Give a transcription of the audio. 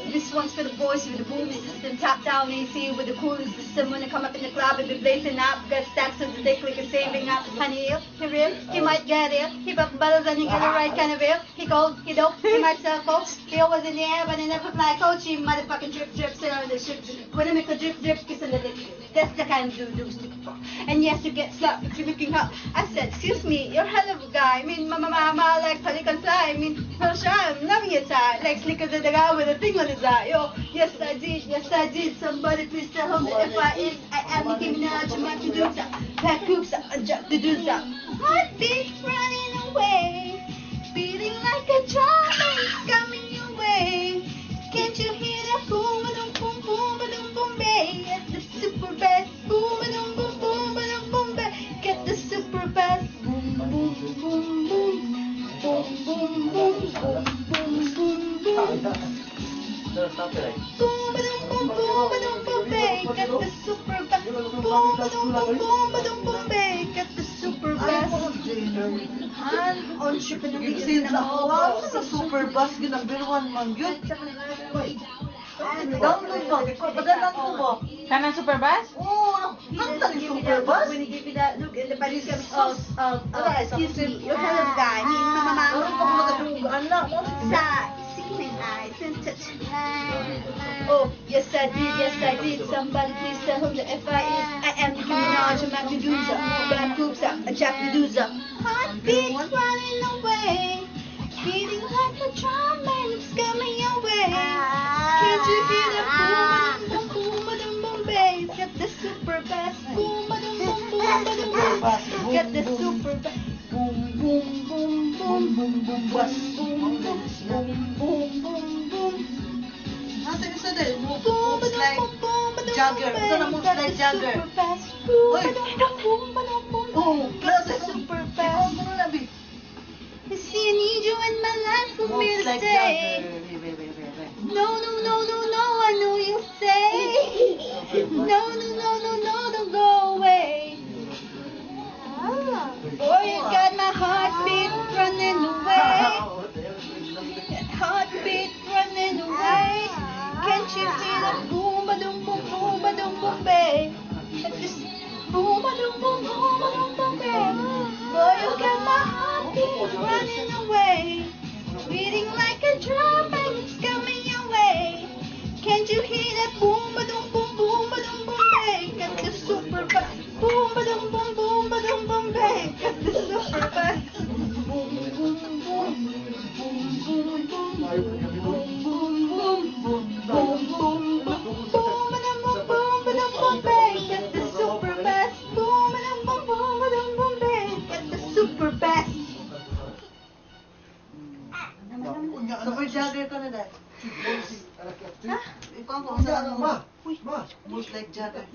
This one's for the boys with the boom system, top down AC with the coolest system. When they come up in the club, it be blazing up. Got stacks of the dick like a saving up. Honey, he real, he might get it. He buck bottles and he get the right kind of ill. He cold, he dope, he might sell coke. He always in the air, but he never fly coach. He motherfucking drip drip, sit on the ship. When I make a drip drip, kiss on the dick. That's the kind of dude fuck. And yes, you get slapped if you're looking hot. I said, excuse me, you're hell of a guy. I mean, mama, like pelican fly. I mean, well, sure, I'm loving your tie. Like slicker than the guy with a thing on his eye. Yo, yes I did. Somebody please tell him that if I am Nicki Minaj, I'm to do that. Pack hoops up, and jump to do that. Heartbeat running away, beating like a drum and it's coming your way. Can't you hear that boom, ba-dum, boom, boom, ba-dum, boom, bass? Get the super bass, boom, ba-dum, boom, boom, ba-dum, boom, bass. Get the super bass, boom, boom, boom, boom, boom, boom, boom, boom, boom, boom, boom. Boom, ba-dum, boom, boom, ba-dum, boom, bass. Get the super bass, boom, ba-dum, boom, boom, ba-dum, boom, bass. Get the super bass. On ship and Gigsin sa awa sa super bass number 1 man yun. Download mo, padalan mo mo. Kanang super bass? Oo, kanta ni super bass. When you give me that look and the body comes excuse me, you're hell of a guy. I mean, mama, Meron ka mga kadugaan na. sa seeming eyes and touch. Oh, yes I did. Somebody please tell him that if I am Nicki Minaj, I'm at Medusa. Back hoops up, a Jack Medusa. Heartbeat running away, beating like a drum and it's coming your way. Can't you hear the boom, boom, boom, boom, bass? Get the super bass, boom, boom, boom, boom, boom, bass. Get the super bass, boom, boom, boom, boom, boom, boom, bass, boom, boom, boom, boom, boom, boom. Nasa isa din, moves like jogger. Ito na moves like jogger. Uy! Oh, Get the super bass. Ano na, Bi? You see, I need you in my life for me Moves to like stay. jogger. No, I know you say. No, don't go away. Boy, you got my heartbeat running away. Heartbeat running away. Can't you hear the boom, ba-dum, boom, ba-dum, boom, babe? Just boom, ba-dum, boom, boom, babe. Boy, you got my heartbeat running away, beating like a drum and it's coming your way. Can't you hear that boom, ba-dum, boom, ba-dum, boom, babe? Got the super bass, boom, ba-dum, boom, ba-dum, boom, babe. Got the super bass, boom, boom, boom, boom, boom, boom, boom. Super jogger ka na dahil. Ikaw ang kung saan mo. Moves like jogger.